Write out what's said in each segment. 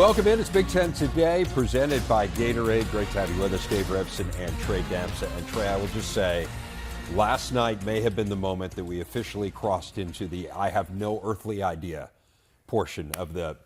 Welcome in. It's Big Ten Today, presented by Gatorade. Great to have you with us, Dave Revson and Trey Dempsey. And Trey, I will just say, last night may have been the moment that we officially crossed into the I have no earthly idea portion of the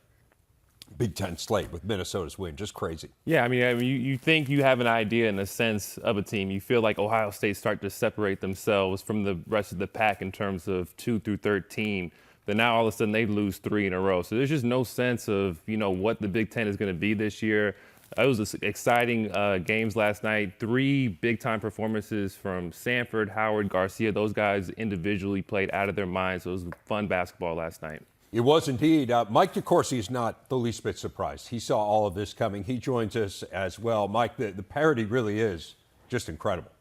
Big Ten slate with Minnesota's win. Just crazy. Yeah, I mean, you think you have an idea in a sense of a team. You feel like Ohio State start to separate themselves from the rest of the pack in terms of 2 through 13. Then now all of a sudden they lose 3 in a row. So there's just no sense of, what the Big Ten is going to be this year. It was exciting games last night. 3 big-time performances from Sanford, Howard, Garcia. Those guys individually played out of their minds. So it was fun basketball last night. It was indeed. Mike DeCourcy is not the least bit surprised. He saw all of this coming. He joins us as well. Mike, the parity really is just incredible.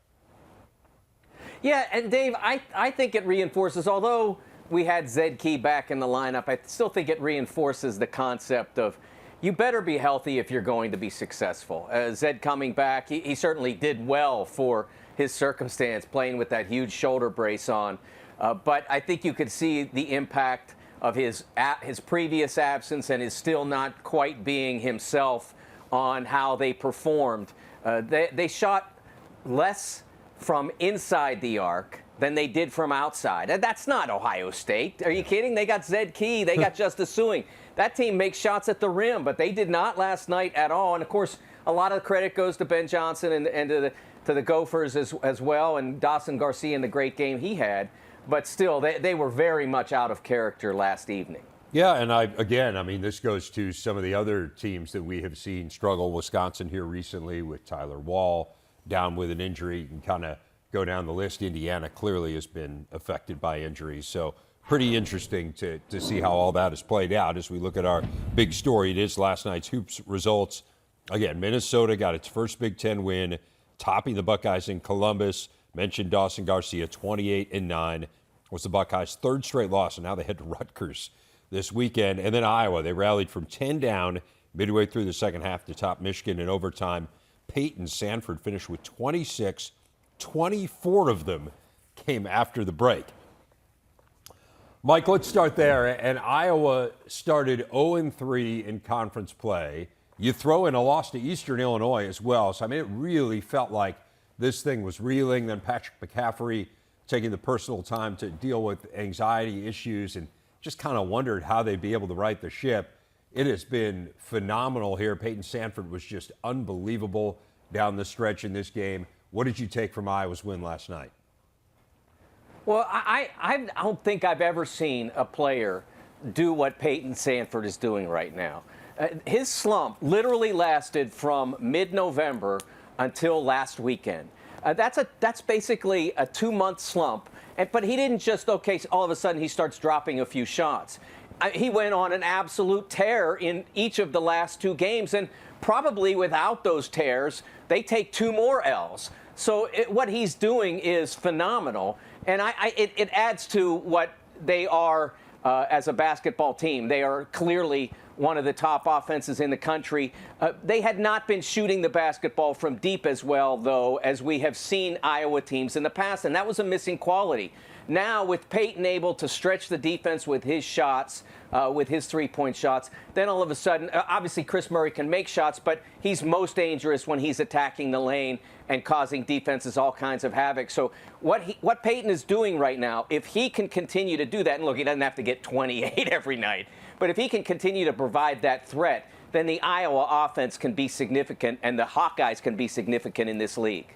Yeah, and Dave, I think it reinforces, although we had Zed Key back in the lineup, I still think it reinforces the concept of you better be healthy if you're going to be successful. Zed coming back, he certainly did well for his circumstance, playing with that huge shoulder brace on. But I think you could see the impact of his previous absence and his still not quite being himself on how they performed. They shot less from inside the arc than they did from outside. And that's not Ohio State. Are you kidding? They got Zed Key. They got Justice Suing. That team makes shots at the rim, but they did not last night at all. And, of course, a lot of credit goes to Ben Johnson and to the Gophers as well, and Dawson Garcia in the great game he had. But still, they were very much out of character last evening. Yeah, and this goes to some of the other teams that we have seen struggle. Wisconsin here recently with Tyler Wall down with an injury. You can kind of go down the list. Indiana clearly has been affected by injuries. So pretty interesting to see how all that has played out as we look at our big story. It is last night's hoops results. Again, Minnesota got its first Big Ten win, topping the Buckeyes in Columbus. Mentioned Dawson Garcia, 28-9. Was the Buckeyes' third straight loss, and now they head to Rutgers this weekend. And then Iowa, they rallied from 10 down midway through the second half to top Michigan in overtime. Peyton Sanford finished with 26. 24 of them came after the break. Mike, let's start there. And Iowa started 0-3 in conference play. You throw in a loss to Eastern Illinois as well. So, it really felt like this thing was reeling. Then Patrick McCaffrey taking the personal time to deal with anxiety issues, and just kind of wondered how they'd be able to right the ship. It has been phenomenal here. Peyton Sanford was just unbelievable down the stretch in this game. What did you take from Iowa's win last night? Well, I don't think I've ever seen a player do what Peyton Sanford is doing right now. His slump literally lasted from mid-November until last weekend. That's basically a 2-month slump. But he didn't just, all of a sudden he starts dropping a few shots. He went on an absolute tear in each of the last 2 games, and probably without those tears, they take 2 more L's. So what he's doing is phenomenal, and it adds to what they are as a basketball team. They are clearly one of the top offenses in the country. They had not been shooting the basketball from deep as well, though, as we have seen Iowa teams in the past, and that was a missing quality. Now, with Peyton able to stretch the defense with his shots, with his 3-point shots, then all of a sudden, obviously Chris Murray can make shots, but he's most dangerous when he's attacking the lane and causing defenses all kinds of havoc. So what Peyton is doing right now, if he can continue to do that, and look, he doesn't have to get 28 every night, but if he can continue to provide that threat, then the Iowa offense can be significant and the Hawkeyes can be significant in this league.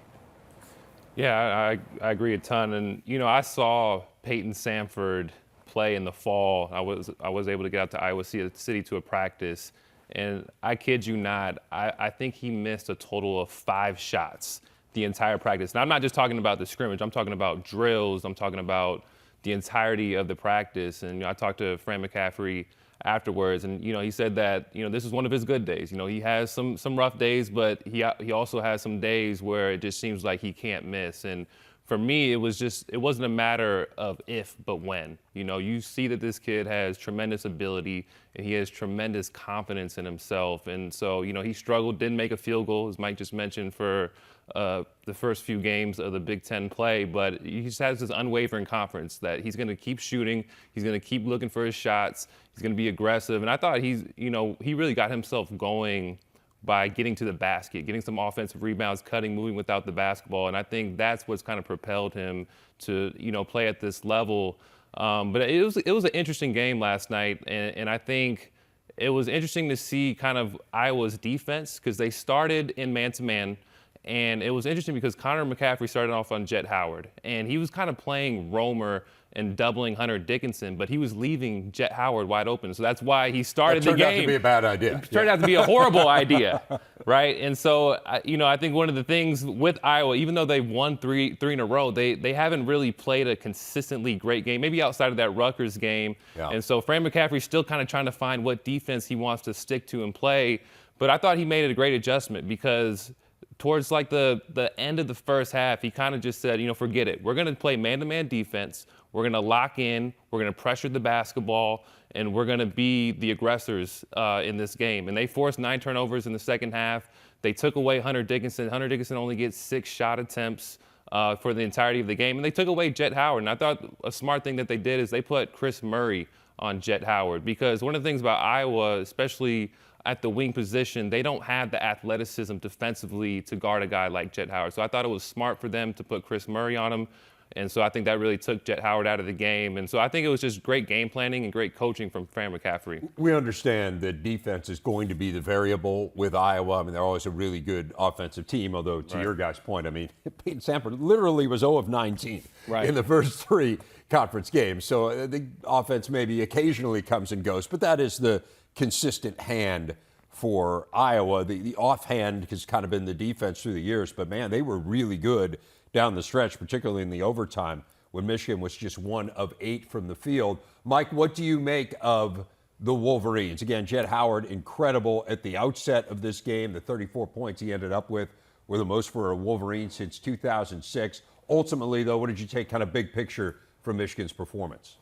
Yeah, I agree a ton. And, I saw Peyton Sanford play in the fall. I was able to get out to Iowa City to a practice. And I kid you not, I think he missed a total of 5 shots the entire practice. Now, I'm not just talking about the scrimmage. I'm talking about drills. I'm talking about the entirety of the practice. And I talked to Fran McCaffrey afterwards, and he said that this is one of his good days. He has some rough days, but he also has some days where it just seems like he can't miss. And for me, it wasn't a matter of if, but when. You know, you see that this kid has tremendous ability and he has tremendous confidence in himself. And so, you know, he struggled, didn't make a field goal, as Mike just mentioned, for the first few games of the Big Ten play, but he just has this unwavering confidence that he's going to keep shooting, he's going to keep looking for his shots, he's going to be aggressive. And I thought he really got himself going by getting to the basket, getting some offensive rebounds, cutting, moving without the basketball. And I think that's what's kind of propelled him to, you know, play at this level. But it was an interesting game last night, and I think it was interesting to see kind of Iowa's defense because they started in man-to-man. And it was interesting because Connor McCaffrey started off on Jet Howard, and he was kind of playing roamer and doubling Hunter Dickinson, but he was leaving Jet Howard wide open. So that's why he started the game. It turned out to be a bad idea. It turned out to be a horrible idea, right? And so, you know, I think one of the things with Iowa, even though they've won three in a row, they haven't really played a consistently great game, maybe outside of that Rutgers game. Yeah. And so Fran McCaffrey's still kind of trying to find what defense he wants to stick to and play. But I thought he made a great adjustment because towards like the end of the first half, he kind of just said, you know, forget it. We're going to play man-to-man defense. We're going to lock in. We're going to pressure the basketball, and we're going to be the aggressors in this game. And they forced 9 turnovers in the second half. They took away Hunter Dickinson. Hunter Dickinson only gets 6 shot attempts for the entirety of the game. And they took away Jet Howard. And I thought a smart thing that they did is they put Chris Murray on Jet Howard because one of the things about Iowa, especially at the wing position, they don't have the athleticism defensively to guard a guy like Jet Howard. So I thought it was smart for them to put Chris Murray on him. And so I think that really took Jet Howard out of the game. And so I think it was just great game planning and great coaching from Fran McCaffrey. We understand that defense is going to be the variable with Iowa. I mean, they're always a really good offensive team, although to your guys' point, I mean, Peyton Samford literally was 0 of 19 in the first 3 conference games. So the offense maybe occasionally comes and goes, but that is the consistent hand for Iowa. The offhand has kind of been the defense through the years, but man, they were really good down the stretch, particularly in the overtime when Michigan was just 1 of 8 from the field. Mike, what do you make of the Wolverines? Again, Jet Howard, incredible at the outset of this game. The 34 points he ended up with were the most for a Wolverine since 2006. Ultimately, though, what did you take kind of big picture from Michigan's performance?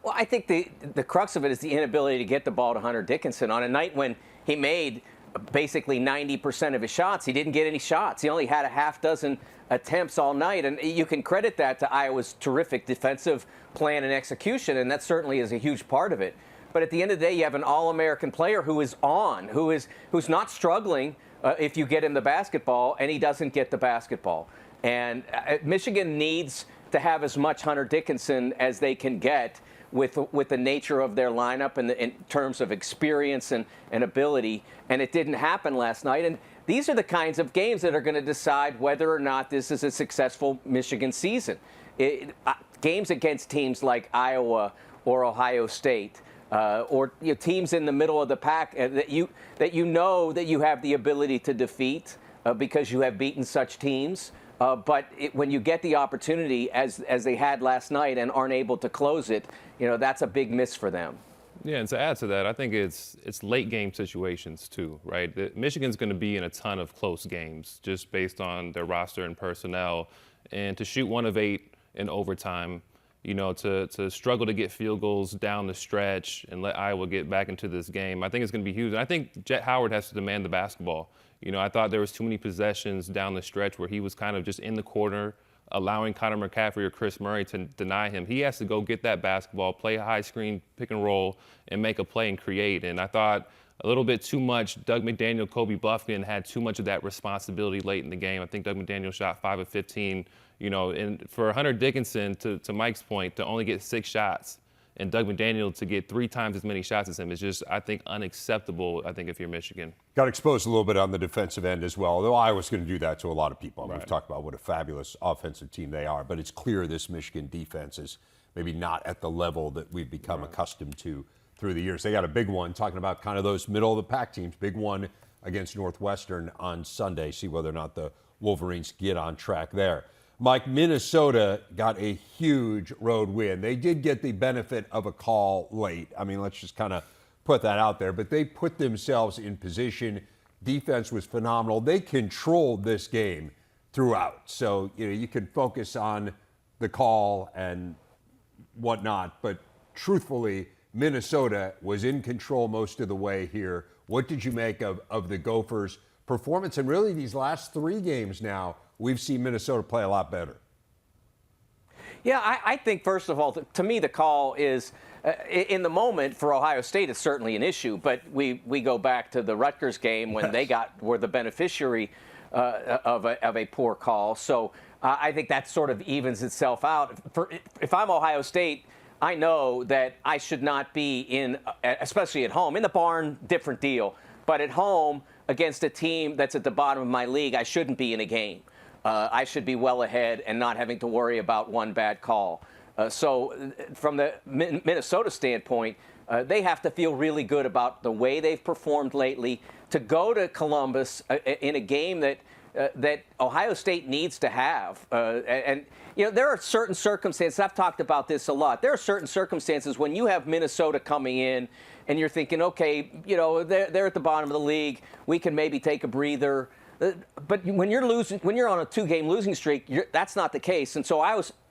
Well, I think the crux of it is the inability to get the ball to Hunter Dickinson. On a night when he made basically 90% of his shots, he didn't get any shots. He only had a half dozen attempts all night, and you can credit that to Iowa's terrific defensive plan and execution, and that certainly is a huge part of it. But at the end of the day, you have an All-American player who is on, who's not struggling if you get him the basketball, and he doesn't get the basketball. And Michigan needs to have as much Hunter Dickinson as they can get with the nature of their lineup and in terms of experience and ability, and it didn't happen last night. And these are the kinds of games that are going to decide whether or not this is a successful Michigan season. Games against teams like Iowa or Ohio State, or teams in the middle of the pack that you know that you have the ability to defeat because you have beaten such teams. But when you get the opportunity, as they had last night, and aren't able to close it, that's a big miss for them. Yeah, and to add to that, I think it's late game situations too, right? Michigan's going to be in a ton of close games just based on their roster and personnel, and to shoot 1 of 8 in overtime, to struggle to get field goals down the stretch and let Iowa get back into this game, I think it's going to be huge. And I think Jet Howard has to demand the basketball. I thought there was too many possessions down the stretch where he was kind of just in the corner, allowing Connor McCaffrey or Chris Murray to deny him. He has to go get that basketball, play a high screen pick and roll, and make a play and create. And I thought a little bit too much, Doug McDaniel, Kobe Buffkin had too much of that responsibility late in the game. I think Doug McDaniel shot 5 of 15, and for Hunter Dickinson, to Mike's point, to only get 6 shots, and Doug McDaniel to get 3 times as many shots as him is just, I think, unacceptable, I think, if you're Michigan. Got exposed a little bit on the defensive end as well, although Iowa's going to do that to a lot of people. We've talked about what a fabulous offensive team they are, but it's clear this Michigan defense is maybe not at the level that we've become accustomed to through the years. They got a big one, talking about kind of those middle-of-the-pack teams, big one against Northwestern on Sunday. See whether or not the Wolverines get on track there. Mike, Minnesota got a huge road win. They did get the benefit of a call late. I mean, let's just kind of put that out there. But they put themselves in position. Defense was phenomenal. They controlled this game throughout. So, you can focus on the call and whatnot, but truthfully, Minnesota was in control most of the way here. What did you make of the Gophers' performance? And really, these last 3 games now, we've seen Minnesota play a lot better. Yeah, I think, first of all, to me, the call is, in the moment for Ohio State, it's certainly an issue. But we go back to the Rutgers game when they were the beneficiary of a poor call. So I think that sort of evens itself out. If I'm Ohio State, I know that I should not be in, especially at home. In the barn, different deal. But at home, against a team that's at the bottom of my league, I shouldn't be in a game. I should be well ahead and not having to worry about one bad call. So from the Minnesota standpoint, they have to feel really good about the way they've performed lately. To go to Columbus in a game that Ohio State needs to have. And there are certain circumstances, I've talked about this a lot, there are certain circumstances when you have Minnesota coming in and you're thinking, okay, they're at the bottom of the league, we can maybe take a breather. But when you're on a 2-game losing streak, that's not the case. And so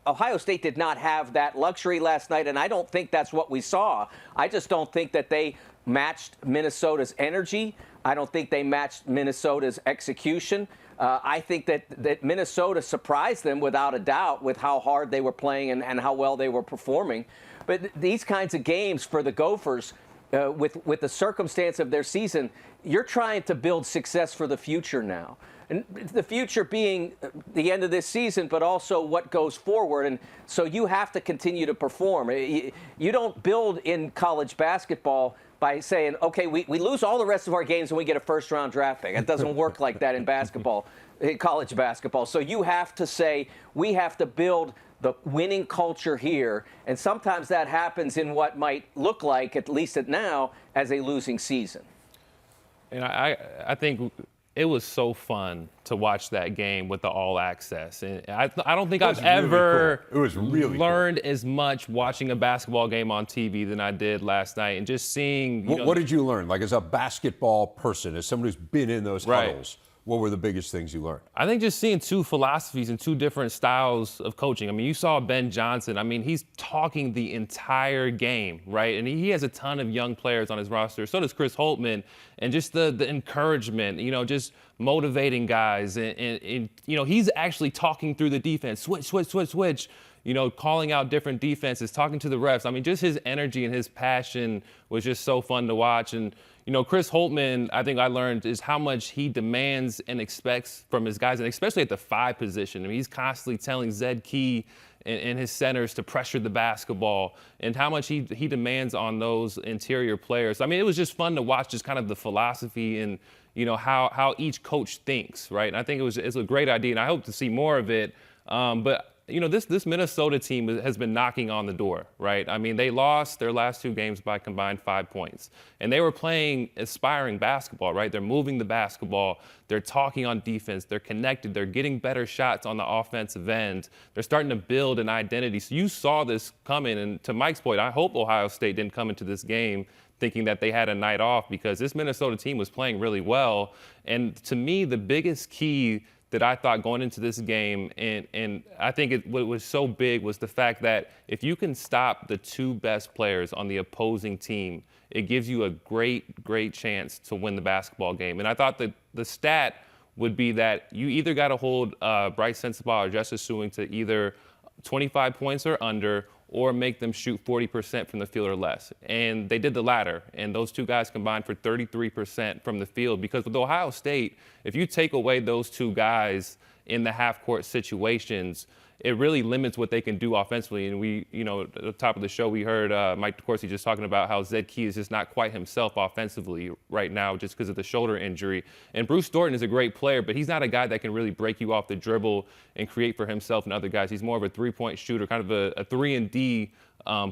Ohio State did not have that luxury last night, and I don't think that's what we saw. I just don't think that they matched Minnesota's energy. I don't think they matched Minnesota's execution. I think that Minnesota surprised them without a doubt with how hard they were playing and how well they were performing. But these kinds of games for the Gophers, with the circumstance of their season, you're trying to build success for the future now. And the future being the end of this season, but also what goes forward. And so you have to continue to perform. You don't build in college basketball by saying, okay, we lose all the rest of our games and we get a first-round draft pick. It doesn't work like that in basketball, in college basketball. So you have to say, we have to build the winning culture here. And sometimes that happens in what might look like, at least at now, as a losing season. And I think it was so fun to watch that game with the All Access. And I don't think I've ever learned as much watching a basketball game on TV than I did last night. And just seeing. What did you learn? Like, as a basketball person, as somebody who's been in those huddles, what were the biggest things you learned? I think just seeing 2 philosophies and 2 different styles of coaching. I mean, you saw Ben Johnson. I mean, he's talking the entire game, right? And he has a ton of young players on his roster. So does Chris Holtman. And just the encouragement, just motivating guys. And he's actually talking through the defense. Switch. Calling out different defenses, talking to the refs. I mean, just his energy and his passion was just so fun to watch. And, Chris Holtman, I think I learned is how much he demands and expects from his guys, and especially at the 5 position. I mean, he's constantly telling Zed Key and his centers to pressure the basketball, and how much he demands on those interior players. I mean, it was just fun to watch just kind of the philosophy and, how each coach thinks, right? And I think it's a great idea, and I hope to see more of it. But this Minnesota team has been knocking on the door, right? I mean, they lost their last 2 games by combined 5 points. And they were playing aspiring basketball, right? They're moving the basketball. They're talking on defense. They're connected. They're getting better shots on the offensive end. They're starting to build an identity. So you saw this coming. And to Mike's point, I hope Ohio State didn't come into this game thinking that they had a night off, because this Minnesota team was playing really well. And to me, the biggest key that I thought going into this game, and I think what was so big was the fact that if you can stop the 2 best players on the opposing team, it gives you a great chance to win the basketball game. And I thought that the stat would be that you either got to hold Bryce Sensabaugh or Justice Suing to either 25 points or under, or make them shoot 40% from the field or less. And they did the latter. And those 2 guys combined for 33% from the field. Because with Ohio State, if you take away those 2 guys in the half-court situations, it really limits what they can do offensively. And we, at the top of the show, we heard Mike DeCourcy just talking about how Zed Key is just not quite himself offensively right now just because of the shoulder injury. And Bruce Thornton is a great player, but he's not a guy that can really break you off the dribble and create for himself and other guys. He's more of a 3-point shooter, kind of a 3-and-D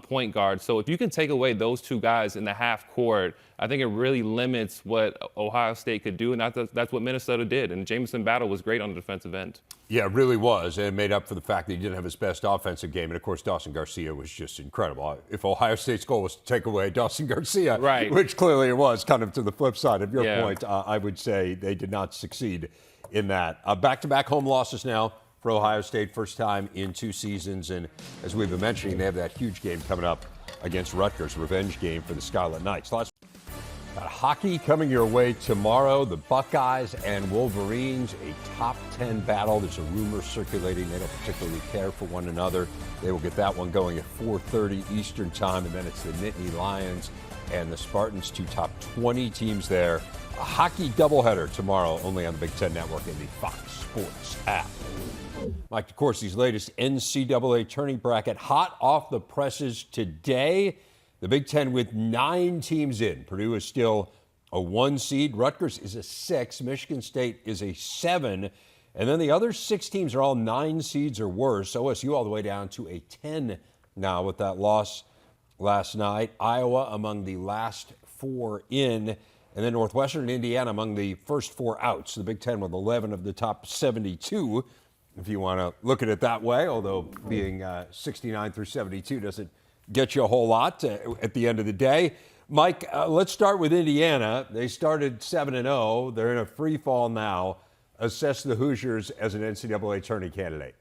point guard. So if you can take away those 2 guys in the half court, I think it really limits what Ohio State could do, and that's what Minnesota did. And Jamison Battle was great on the defensive end. Yeah, it really was, and it made up for the fact that he didn't have his best offensive game. And, of course, Dawson Garcia was just incredible. If Ohio State's goal was to take away Dawson Garcia, right, which clearly it was, kind of to the flip side of your point, I would say they did not succeed in that. Back-to-back home losses now for Ohio State, first time in 2 seasons. And as we've been mentioning, they have that huge game coming up against Rutgers, revenge game for the Scarlet Knights. Hockey coming your way tomorrow. The Buckeyes and Wolverines, a top 10 battle. There's a rumor circulating they don't particularly care for one another. They will get that one going at 4:30 Eastern time, and then it's the Nittany Lions and the Spartans, 2 top 20 teams there. A hockey doubleheader tomorrow, only on the Big Ten Network and the Fox Sports app. Mike DeCourcy's latest NCAA tourney bracket hot off the presses today. The Big Ten with 9 teams in. Purdue is still a 1 seed. Rutgers is a 6. Michigan State is a 7. And then the other 6 teams are all 9 seeds or worse. OSU all the way down to a 10 now with that loss last night. Iowa among the last 4 in. And then Northwestern and Indiana among the first 4 outs. The Big Ten with 11 of the top 72, if you want to look at it that way, although being 69 through 72 doesn't get you a whole lot at the end of the day. Mike, let's start with Indiana. They started 7-0. They're in a free fall now. Assess the Hoosiers as an NCAA tourney candidate.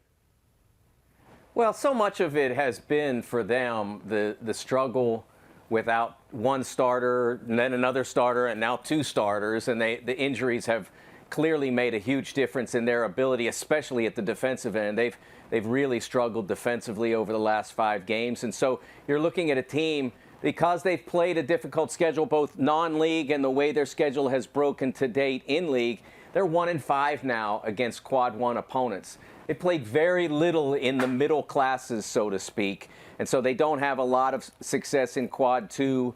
Well, so much of it has been for them the struggle without one starter, and then another starter, and now 2 starters, and the injuries have clearly made a huge difference in their ability, especially at the defensive end. They've really struggled defensively over the last 5 games. And so you're looking at a team, because they've played a difficult schedule, both non-league and the way their schedule has broken to date in league, they're 1-5 now against quad 1 opponents. They played very little in the middle classes, so to speak. And so they don't have a lot of success in quad 2.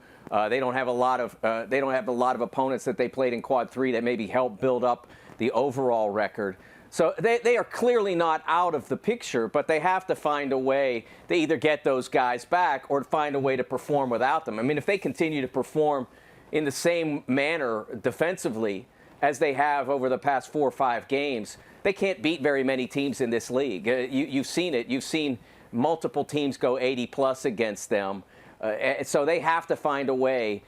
They don't have a lot of opponents that they played in quad 3 that maybe help build up the overall record. So they are clearly not out of the picture, but they have to find a way to either get those guys back or find a way to perform without them. I mean, if they continue to perform in the same manner defensively as they have over the past 4 or 5 games, they can't beat very many teams in this league. You've seen it. You've seen multiple teams go 80-plus against them. So they have to find a way,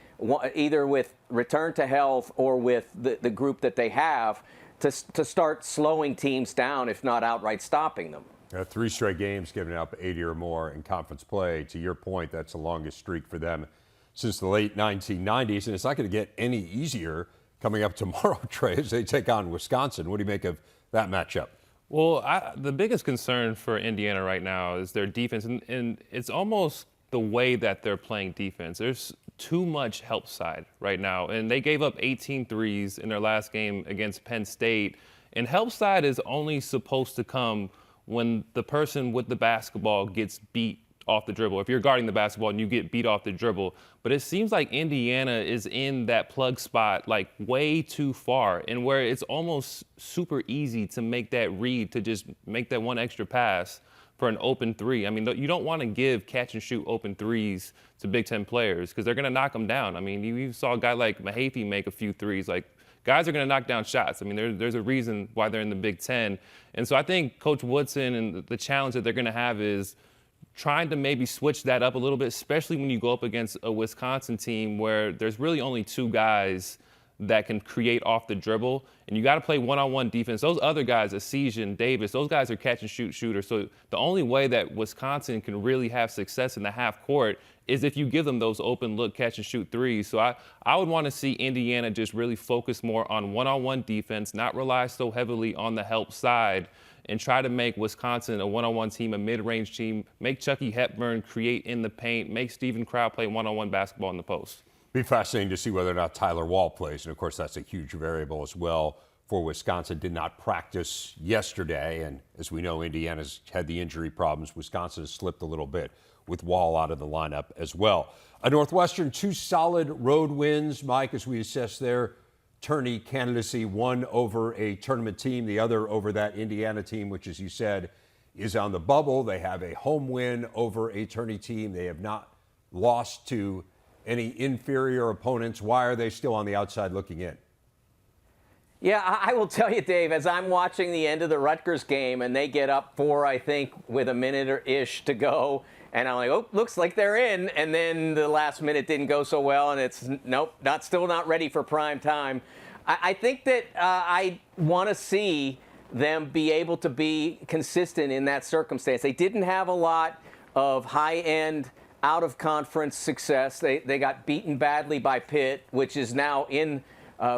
either with return to health or with the group that they have, to start slowing teams down, if not outright stopping them. 3 straight games giving up 80 or more in conference play. To your point, that's the longest streak for them since the late 1990s, and it's not going to get any easier coming up tomorrow, Trey, as they take on Wisconsin. What do you make of that matchup? Well, the biggest concern for Indiana right now is their defense, and it's almost the way that they're playing defense. There's too much help side right now, and they gave up 18 threes in their last game against Penn State. And help side is only supposed to come when the person with the basketball gets beat off the dribble. If you're guarding the basketball and you get beat off the dribble. But it seems like Indiana is in that plug spot like way too far, and where it's almost super easy to make that read, to just make that one extra pass for an open 3. I mean, you don't want to give catch and shoot open 3s to Big Ten players because they're going to knock them down. I mean, you saw a guy like Mahaffey make a few 3s. Like, guys are going to knock down shots. I mean, there's a reason why they're in the Big Ten. And so I think Coach Woodson and the challenge that they're going to have is trying to maybe switch that up a little bit, especially when you go up against a Wisconsin team where there's really only 2 guys that can create off the dribble, and you got to play one-on-one defense. Those other guys, Essegian, Davis, those guys are catch and shoot shooters. So the only way that Wisconsin can really have success in the half court is if you give them those open look catch and shoot 3s. So I would want to see Indiana just really focus more on one-on-one defense, not rely so heavily on the help side, and try to make Wisconsin a one-on-one team, a mid-range team, make Chucky Hepburn create in the paint, make Steven Crow play one-on-one basketball in the post. Be fascinating to see whether or not Tyler Wall plays. And, of course, that's a huge variable as well for Wisconsin. Did not practice yesterday. And as we know, Indiana's had the injury problems. Wisconsin has slipped a little bit with Wall out of the lineup as well. A Northwestern, 2 solid road wins, Mike, as we assess their tourney candidacy. One over a tournament team, the other over that Indiana team, which, as you said, is on the bubble. They have a home win over a tourney team. They have not lost to any inferior opponents. Why are they still on the outside looking in? Yeah, I will tell you, Dave, as I'm watching the end of the Rutgers game and they get up 4, I think, with a minute-ish to go, and I'm like, oh, looks like they're in, and then the last minute didn't go so well, and it's, nope, still not ready for prime time. I think that I want to see them be able to be consistent in that circumstance. They didn't have a lot of high-end out-of-conference success. They got beaten badly by Pitt, which is now in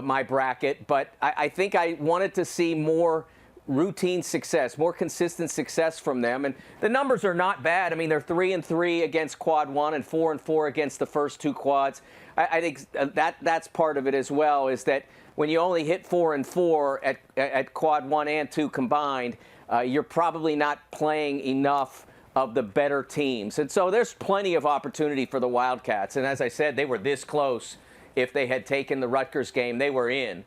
my bracket. But I think I wanted to see more routine success, more consistent success from them. And the numbers are not bad. I mean, they're 3-3 against quad one and 4-4 against the first two quads. I think that's part of it as well, is that when you only hit 4-4 at quad one and two combined, you're probably not playing enough of the better teams. And so there's plenty of opportunity for the Wildcats. And as I said, they were this close. If they had taken the Rutgers game, they were in.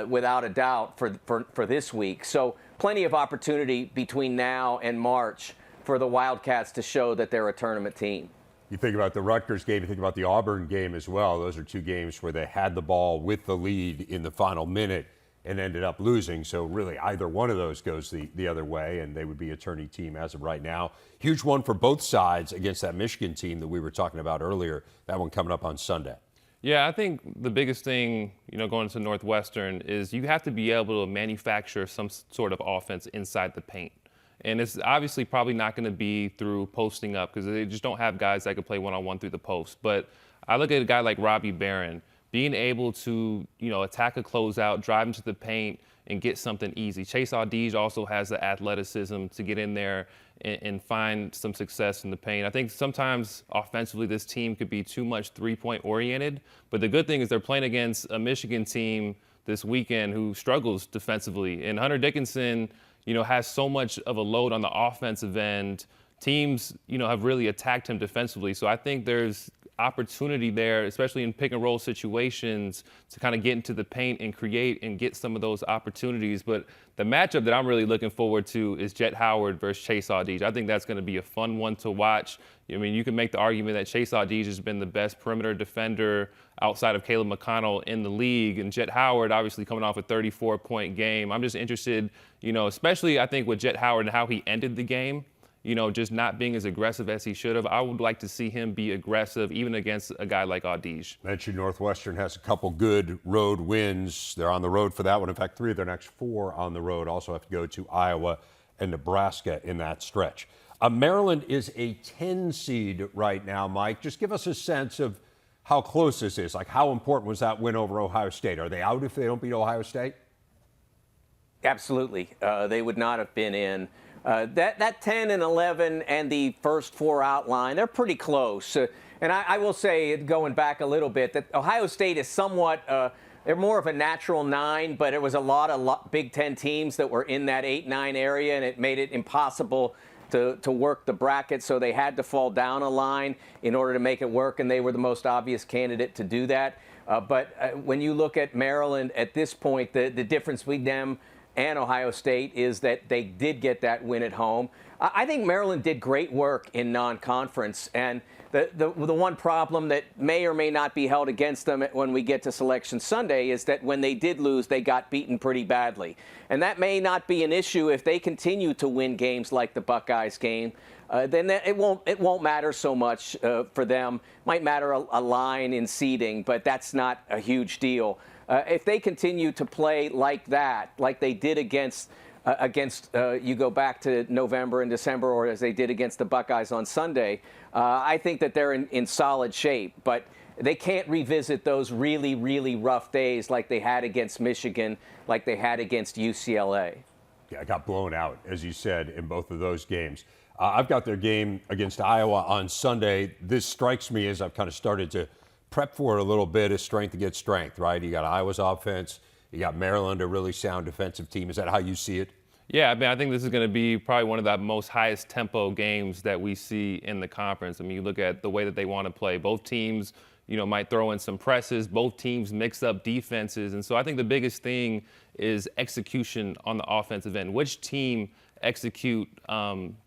Without a doubt for this week. So plenty of opportunity between now and March for the Wildcats to show that they're a tournament team. You think about the Rutgers game, you think about the Auburn game as well. Those are two games where they had the ball with the lead in the final minute and ended up losing. So really either one of those goes the other way, and they would be a tourney team as of right now. Huge one for both sides against that Michigan team that we were talking about earlier. That one coming up on Sunday. Yeah, I think the biggest thing, going to Northwestern is you have to be able to manufacture some sort of offense inside the paint. And it's obviously probably not going to be through posting up because they just don't have guys that can play one-on-one through the post. But I look at a guy like Robbie Barron, being able to, attack a closeout, drive into the paint, and get something easy. Chase Audige also has the athleticism to get in there and find some success in the paint. I think sometimes offensively this team could be too much three-point oriented, but the good thing is they're playing against a Michigan team this weekend who struggles defensively. And Hunter Dickinson, has so much of a load on the offensive end. Teams, have really attacked him defensively. So I think there's opportunity there, especially in pick and roll situations, to kind of get into the paint and create and get some of those opportunities. But the matchup that I'm really looking forward to is Jet Howard versus Chase Audige. I think that's going to be a fun one to watch. I mean, you can make the argument that Chase Audige has been the best perimeter defender outside of Caleb McConnell in the league, and Jet Howard obviously coming off a 34-point game. I'm just interested, especially I think with Jet Howard and how he ended the game. Just not being as aggressive as he should have. I would like to see him be aggressive, even against a guy like Audige. Mentioned Northwestern has a couple good road wins. They're on the road for that one. In fact, 3 of their next 4 on the road. Also have to go to Iowa and Nebraska in that stretch. Maryland is a 10 seed right now, Mike. Just give us a sense of how close this is. Like, how important was that win over Ohio State? Are they out if they don't beat Ohio State? Absolutely. They would not have been in. That 10 and 11 and the first 4 outline, they're pretty close. And I will say, going back a little bit, that Ohio State is somewhat, they're more of a natural 9, but there was a lot of Big Ten teams that were in that 8-9 area, and it made it impossible to work the bracket, so they had to fall down a line in order to make it work, and they were the most obvious candidate to do that. But when you look at Maryland at this point, the difference between them and Ohio State is that they did get that win at home. I think Maryland did great work in non-conference, and the one problem that may or may not be held against them when we get to Selection Sunday is that when they did lose, they got beaten pretty badly. And that may not be an issue if they continue to win games like the Buckeyes game. Then it won't matter so much for them. Might matter a line in seeding, but that's not a huge deal. If they continue to play like that, like they did against you go back to November and December, or as they did against the Buckeyes on Sunday, I think that they're in solid shape. But they can't revisit those really, really rough days like they had against Michigan, like they had against UCLA. Yeah, I got blown out, as you said, in both of those games. I've got their game against Iowa on Sunday. This strikes me as I've kind of started to prep for it a little bit as strength against strength, right? You got Iowa's offense. You got Maryland, a really sound defensive team. Is that how you see it? Yeah, I mean, I think this is going to be probably one of the most highest tempo games that we see in the conference. I mean, you look at the way that they want to play. Both teams, might throw in some presses. Both teams mix up defenses. And so I think the biggest thing is execution on the offensive end. Which team execute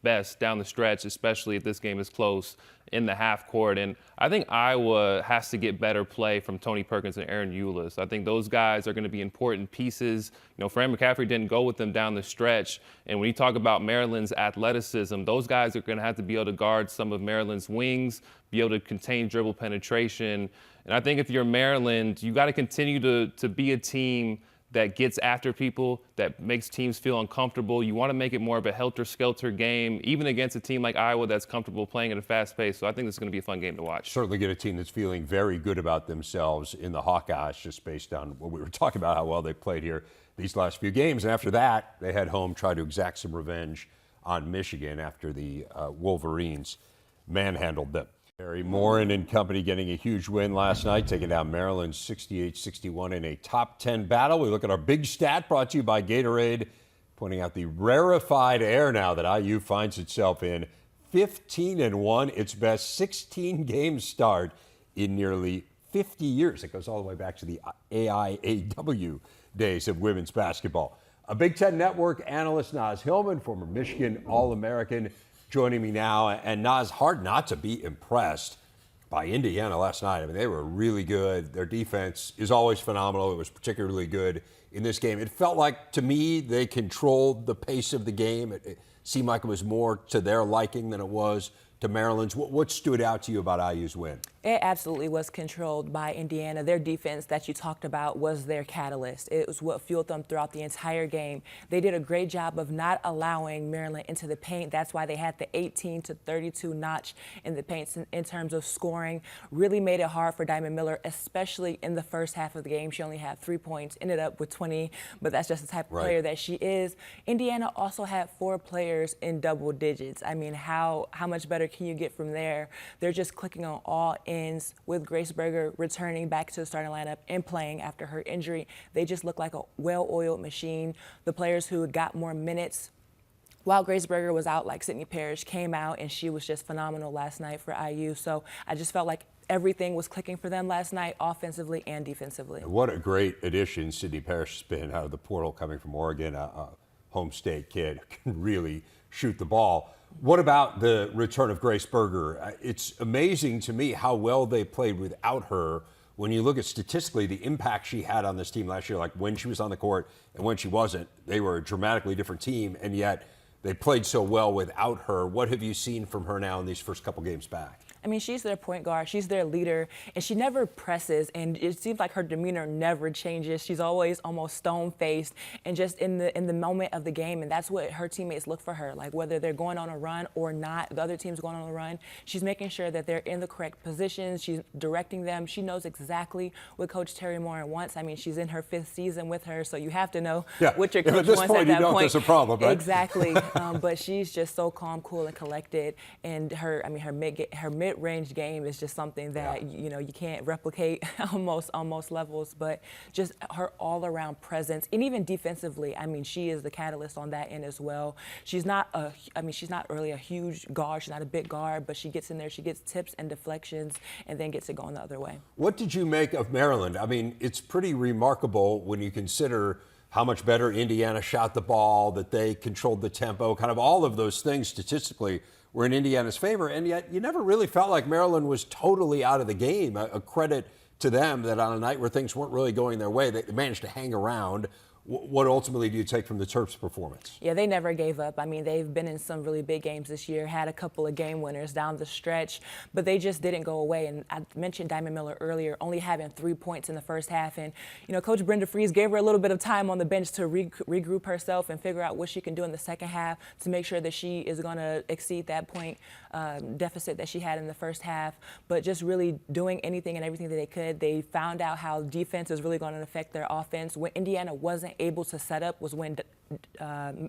best down the stretch, especially if this game is close in the half court. And I think Iowa has to get better play from Tony Perkins and Aaron Eulis. I think those guys are going to be important pieces. You know, Fran McCaffrey didn't go with them down the stretch. And when you talk about Maryland's athleticism, those guys are going to have to be able to guard some of Maryland's wings, be able to contain dribble penetration. And I think if you're Maryland, you got to continue to be a team that gets after people, that makes teams feel uncomfortable. You want to make it more of a helter-skelter game, even against a team like Iowa that's comfortable playing at a fast pace. So I think this is going to be a fun game to watch. Certainly get a team that's feeling very good about themselves in the Hawkeyes, just based on what we were talking about, how well they played here these last few games. And after that, they head home, try to exact some revenge on Michigan after the Wolverines manhandled them. Barry Morin and company getting a huge win last night, taking down Maryland 68-61 in a top 10 battle. We look at our big stat brought to you by Gatorade, pointing out the rarefied air now that IU finds itself in. 15-1, its best 16-game start in nearly 50 years. It goes all the way back to the AIAW days of women's basketball. A Big Ten Network analyst, Naz Hillmon, former Michigan All-American, joining me now. And Naz, hard not to be impressed by Indiana last night. I mean, they were really good. Their defense is always phenomenal. It was particularly good in this game. It felt like, to me, they controlled the pace of the game. It seemed like it was more to their liking than it was to Maryland's. What stood out to you about IU's win? It absolutely was controlled by Indiana. Their defense that you talked about was their catalyst. It was what fueled them throughout the entire game. They did a great job of not allowing Maryland into the paint. That's why they had the 18-32 notch in the paint in terms of scoring. Really made it hard for Diamond Miller, especially in the first half of the game. She only had 3 points, ended up with 20, but that's just the type of player that she is. Indiana also had 4 players in double digits. I mean, how much better can you get from there? They're just clicking on all ends with Grace Berger returning back to the starting lineup and playing after her injury. They just look like a well-oiled machine. The players who got more minutes while Grace Berger was out, like Sydney Parrish, came out, and she was just phenomenal last night for IU. So I just felt like everything was clicking for them last night, offensively and defensively. What a great addition Sydney Parrish has been out of the portal, coming from Oregon, a home state kid who can really shoot the ball. What about the return of Grace Berger? It's amazing to me how well they played without her. When you look at statistically the impact she had on this team last year, like when she was on the court and when she wasn't, they were a dramatically different team, and yet they played so well without her. What have you seen from her now in these first couple games back? I mean, she's their point guard, she's their leader, and she never presses, and it seems like her demeanor never changes. She's always almost stone-faced and just in the moment of the game, and that's what her teammates look for her. Like, whether they're going on a run or not, the other team's going on a run, she's making sure that they're in the correct positions, she's directing them. She knows exactly what Coach Terry Morin wants. I mean, she's in her 5th season with her, so you have to know what your coach wants at that point. There's a problem, right? Exactly. But she's just so calm, cool, and collected, and her mid-range game is just something that you can't replicate on most levels. But just her all-around presence, and even defensively, I mean, she is the catalyst on that end as well. She's not really a huge guard. She's not a big guard, but she gets in there, she gets tips and deflections, and then gets it going the other way. What did you make of Maryland? I mean, it's pretty remarkable when you consider how much better Indiana shot the ball, that they controlled the tempo, kind of all of those things statistically were in Indiana's favor, and yet you never really felt like Maryland was totally out of the game. A credit to them that on a night where things weren't really going their way, they managed to hang around. What ultimately do you take from the Terps' performance? Yeah, they never gave up. I mean, they've been in some really big games this year, had a couple of game winners down the stretch, but they just didn't go away. And I mentioned Diamond Miller earlier, only having 3 points in the first half. And, Coach Brenda Freese gave her a little bit of time on the bench to regroup herself and figure out what she can do in the second half to make sure that she is going to exceed that point deficit that she had in the first half. But just really doing anything and everything that they could. They found out how defense is really going to affect their offense. When Indiana wasn't able to set up was when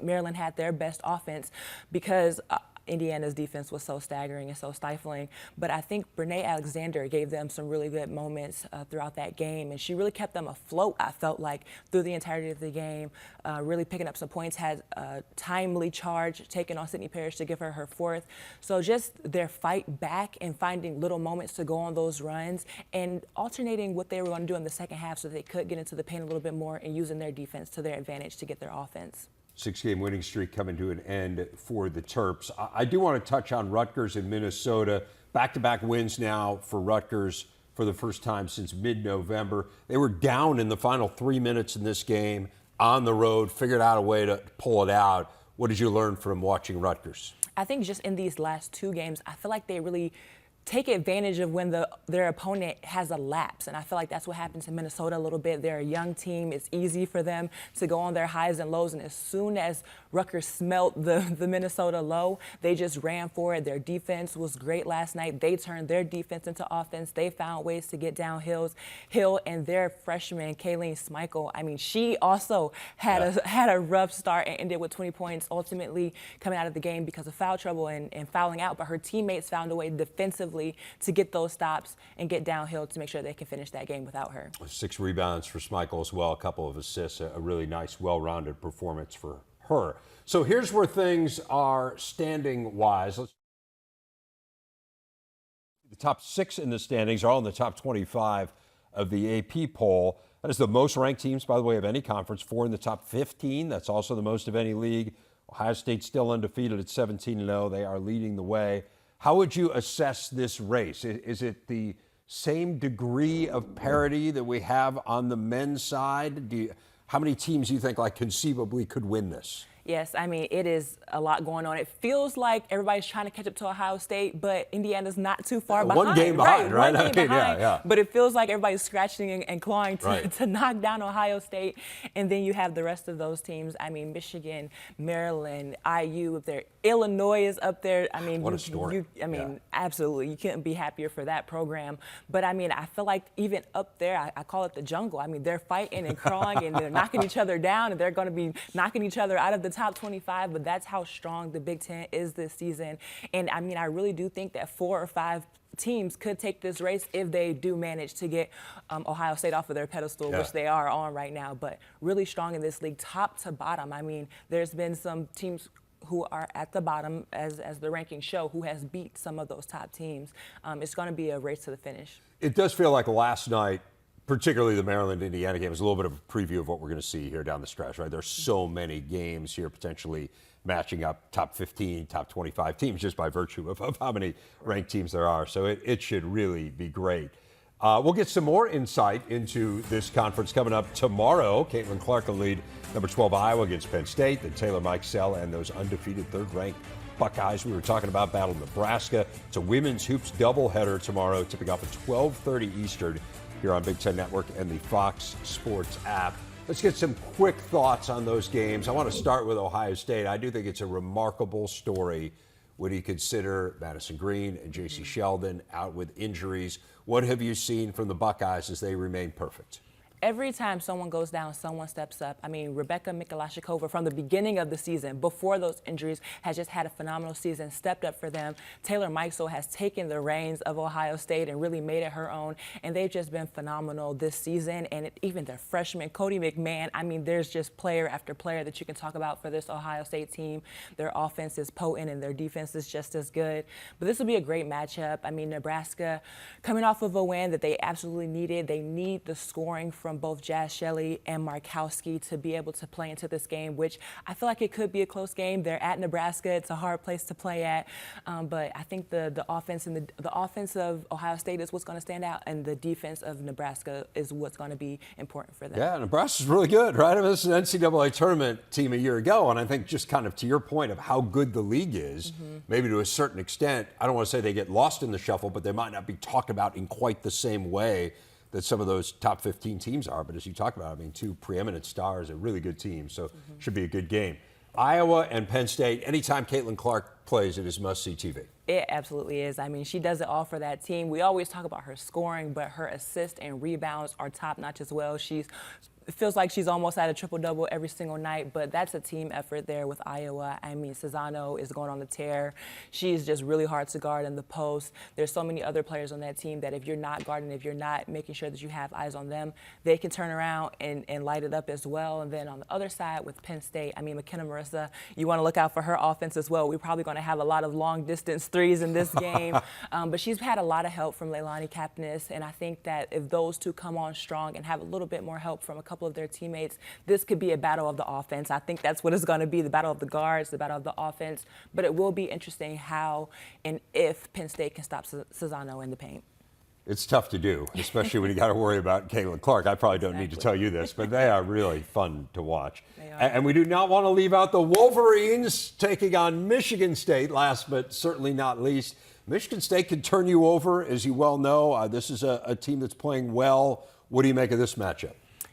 Maryland had their best offense, because Indiana's defense was so staggering and so stifling. But I think Brene Alexander gave them some really good moments throughout that game, and she really kept them afloat, I felt like, through the entirety of the game, really picking up some points, had a timely charge taken on Sydney Parrish to give her her 4th. So just their fight back and finding little moments to go on those runs and alternating what they were going to do in the second half so they could get into the paint a little bit more and using their defense to their advantage to get their offense. 6-game winning streak coming to an end for the Terps. I do want to touch on Rutgers and Minnesota. Back-to-back wins now for Rutgers for the first time since mid-November. They were down in the final 3 minutes in this game on the road, figured out a way to pull it out. What did you learn from watching Rutgers? I think just in these last 2 games, I feel like they really take advantage of when their opponent has a lapse. And I feel like that's what happens in Minnesota a little bit. They're a young team. It's easy for them to go on their highs and lows. And as soon as Rutgers smelt the Minnesota low, they just ran for it. Their defense was great last night. They turned their defense into offense. They found ways to get downhill. And their freshman, Kayleen Schmeichel, I mean, she also had a rough start and ended with 20 points, ultimately coming out of the game because of foul trouble and fouling out. But her teammates found a way defensively to get those stops and get downhill to make sure they can finish that game without her. 6 rebounds for Schmeichel as well, a couple of assists, a really nice, well-rounded performance for her. So here's where things are standing-wise. The top 6 in the standings are all in the top 25 of the AP poll. That is the most ranked teams, by the way, of any conference. 4 in the top 15. That's also the most of any league. Ohio State still undefeated at 17-0. They are leading the way. How would you assess this race? Is it the same degree of parity that we have on the men's side? How many teams do you think conceivably could win this? Yes, I mean, it is a lot going on. It feels like everybody's trying to catch up to Ohio State, but Indiana's not too far behind. One game behind, right? One game behind. Yeah. But it feels like everybody's scratching and clawing to knock down Ohio State. And then you have the rest of those teams. I mean, Michigan, Maryland, IU up there. Illinois is up there. I mean, what a story. Absolutely. You couldn't be happier for that program. But, I mean, I feel like even up there, I call it the jungle. I mean, they're fighting and crawling and they're knocking each other down, and they're going to be knocking each other out of the top 25, but that's how strong the Big Ten is this season. And I mean, I really do think that 4 or 5 teams could take this race if they do manage to get Ohio State off of their pedestal, which they are on right now. But really strong in this league, top to bottom. I mean, there's been some teams who are at the bottom, as the rankings show, who has beat some of those top teams. It's going to be a race to the finish. It does feel like last night, particularly the Maryland-Indiana game, is a little bit of a preview of what we're going to see here down the stretch, right? There's so many games here potentially matching up top 15, top 25 teams just by virtue of how many ranked teams there are. So it should really be great. We'll get some more insight into this conference coming up tomorrow. Caitlin Clark will lead number 12 Iowa against Penn State. Then Taylor Mikesell and those undefeated third-ranked Buckeyes we were talking about battle Nebraska. It's a women's hoops doubleheader tomorrow, tipping off at 12:30 Eastern here on Big Ten Network and the Fox Sports app. Let's get some quick thoughts on those games. I want to start with Ohio State. I do think it's a remarkable story when you consider Madison Green and J.C. Sheldon out with injuries. What have you seen from the Buckeyes as they remain perfect? Every time someone goes down, someone steps up. I mean, Rebecca Mikolashikova from the beginning of the season, before those injuries, has just had a phenomenal season, stepped up for them. Taylor Mikesell has taken the reins of Ohio State and really made it her own, and they've just been phenomenal this season. And even their freshman, Cody McMahon, I mean, there's just player after player that you can talk about for this Ohio State team. Their offense is potent and their defense is just as good. But this will be a great matchup. I mean, Nebraska coming off of a win that they absolutely needed. They need the scoring from both Jazz Shelley and Markowski to be able to play into this game, which I feel like it could be a close game. They're at Nebraska. It's a hard place to play at. But I think the offense and the offense of Ohio State is what's going to stand out, and the defense of Nebraska is what's going to be important for them. Yeah, Nebraska's really good, right? I mean, this is an NCAA tournament team a year ago, and I think just kind of to your point of how good the league is, maybe to a certain extent, I don't want to say they get lost in the shuffle, but they might not be talked about in quite the same way that some of those top 15 teams are. But as you talk about, I mean, 2 preeminent stars, a really good team, so should be a good game. Iowa and Penn State, anytime Caitlin Clark plays, it is must-see TV. It absolutely is. I mean, she does it all for that team. We always talk about her scoring, but her assists and rebounds are top-notch as well. It feels like she's almost at a triple-double every single night, but that's a team effort there with Iowa. I mean, Cesano is going on the tear. She's just really hard to guard in the post. There's so many other players on that team that if you're not guarding, if you're not making sure that you have eyes on them, they can turn around and light it up as well. And then on the other side with Penn State, I mean, McKenna Marissa, you want to look out for her offense as well. We're probably going to have a lot of long-distance threes in this game. But she's had a lot of help from Leilani Kapnis, and I think that if those two come on strong and have a little bit more help from a couple couple of their teammates. This could be a battle of the offense. I think that's what it's going to be, the battle of the guards, the battle of the offense. But it will be interesting how and if Penn State can stop Cesano in the paint. It's tough to do, especially when you got to worry about Caitlin Clark. I probably don't need to tell you this, but they are really fun to watch. They are. And we do not want to leave out the Wolverines taking on Michigan State, last but certainly not least. Michigan State can turn you over, as you well know. This is a team that's playing well. What do you make of this matchup?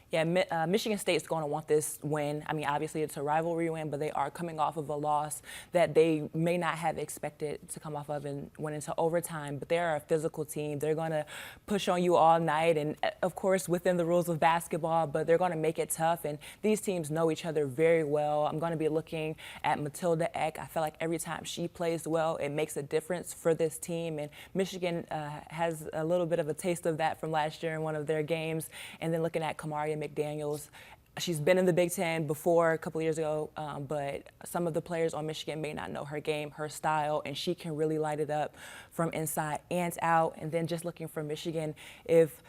Yeah, Michigan State's going to want this win. I mean, obviously it's a rivalry win, but they are coming off of a loss that they may not have expected to come off of and went into overtime. But they're a physical team. They're going to push on you all night, and of course within the rules of basketball, but they're going to make it tough. And these teams know each other very well. I'm going to be looking at Matilda Eck. I feel like every time she plays well, it makes a difference for this team. And Michigan has a little bit of a taste of that from last year in one of their games. And then looking at Kamaria McDaniels. She's been in the Big Ten before a couple of years ago, but some of the players on Michigan may not know her game, her style, and she can really light it up from inside and out. And then just looking for Michigan, if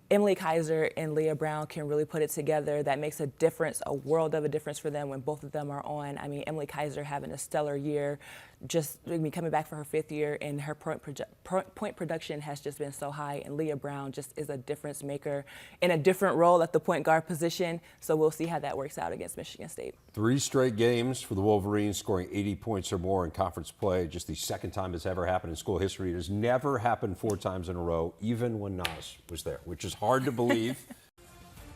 Emily Kaiser and Leah Brown can really put it together, that makes a difference, a world of a difference for them when both of them are on. I mean, Emily Kaiser having a stellar year, just coming back for her 5th year, and her point production has just been so high. And Leah Brown just is a difference maker in a different role at the point guard position. So we'll see how that works out against Michigan State. 3 straight games for the Wolverines, scoring 80 points or more in conference play. Just the second time it's ever happened in school history. It has never happened 4 times in a row, even when Nas was there, which is hard to believe.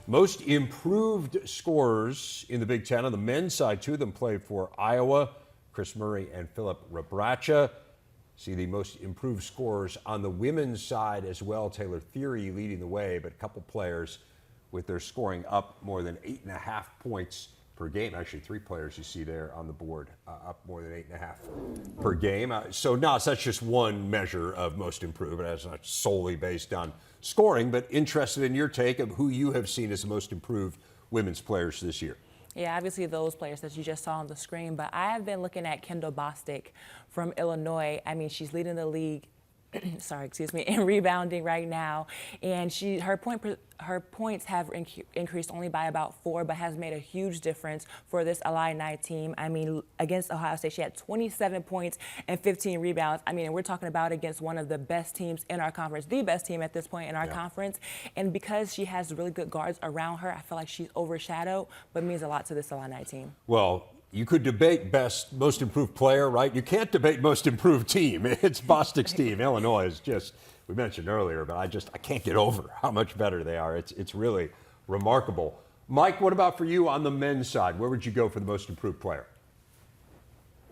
Most improved scorers in the Big Ten on the men's side, 2 of them played for Iowa. Chris Murray and Philip Rebracha. See the most improved scorers on the women's side as well. Taylor Theory leading the way, but a couple players with their scoring up more than 8.5 points per game. Actually, 3 players you see there on the board up more than 8.5 per game. So Nas, that's just one measure of most improved, but that's not solely based on scoring, but interested in your take of who you have seen as the most improved women's players this year. Yeah, obviously those players that you just saw on the screen, but I have been looking at Kendall Bostic from Illinois. I mean, she's leading the league in rebounding right now, and her points have increased only by about 4, but has made a huge difference for this Illini team. I mean, against Ohio State, she had 27 points and 15 rebounds. I mean, and we're talking about against one of the best teams in our conference, the best team at this point in our conference. And because she has really good guards around her, I feel like she's overshadowed, but means a lot to this Illini team. Well, you could debate most improved player, right? You can't debate most improved team. It's Bostic's team. Illinois is just, we mentioned earlier, but I can't get over how much better they are. It's really remarkable. Mike, what about for you on the men's side? Where would you go for the most improved player?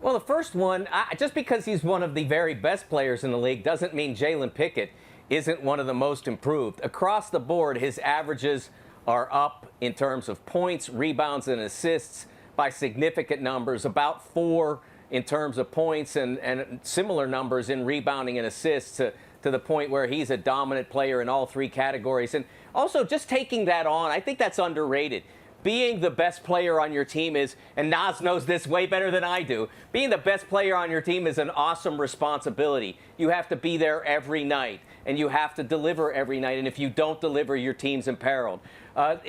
Well, the first one, just because he's one of the very best players in the league doesn't mean Jalen Pickett isn't one of the most improved. Across the board, his averages are up in terms of points, rebounds, and assists by significant numbers, about 4 in terms of points and similar numbers in rebounding and assists to the point where he's a dominant player in all 3 categories. And also just taking that on, I think that's underrated. Being the best player on your team is, and Nas knows this way better than I do, being the best player on your team is an awesome responsibility. You have to be there every night, and you have to deliver every night, and if you don't deliver, your team's imperiled.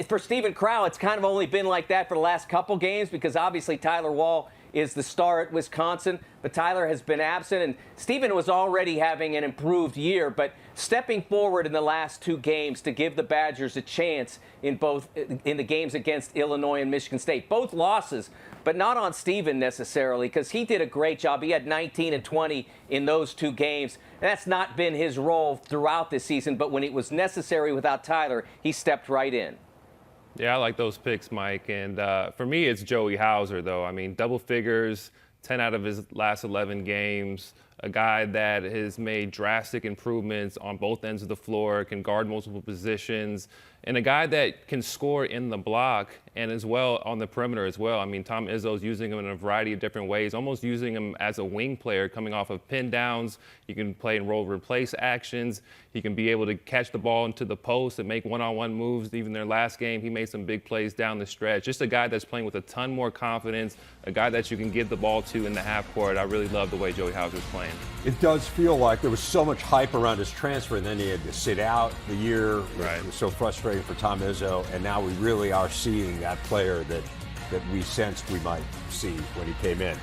For Stephen Crow, it's kind of only been like that for the last couple games because obviously Tyler Wall is the star at Wisconsin, but Tyler has been absent, and Stephen was already having an improved year, but stepping forward in the last 2 games to give the Badgers a chance in the games against Illinois and Michigan State. Both losses, but not on Stephen necessarily, because he did a great job. He had 19 and 20 in those 2 games. And that's not been his role throughout this season, but when it was necessary without Tyler, he stepped right in. Yeah, I like those picks, Mike. And for me, it's Joey Hauser, though. I mean, double figures, 10 out of his last 11 games. A guy that has made drastic improvements on both ends of the floor, can guard multiple positions, and a guy that can score in the block and as well on the perimeter as well. I mean, Tom Izzo's using him in a variety of different ways, almost using him as a wing player coming off of pin downs. You can play in roll replace actions. He can be able to catch the ball into the post and make one-on-one moves. Even their last game, he made some big plays down the stretch. Just a guy that's playing with a ton more confidence, a guy that you can give the ball to in the half court. I really love the way Joey Hauser's playing. playing. It does feel like there was so much hype around his transfer, and then he had to sit out the year. Right. It was so frustrating for Tom Izzo, and now we really are seeing that player that we sensed we might see when he came in.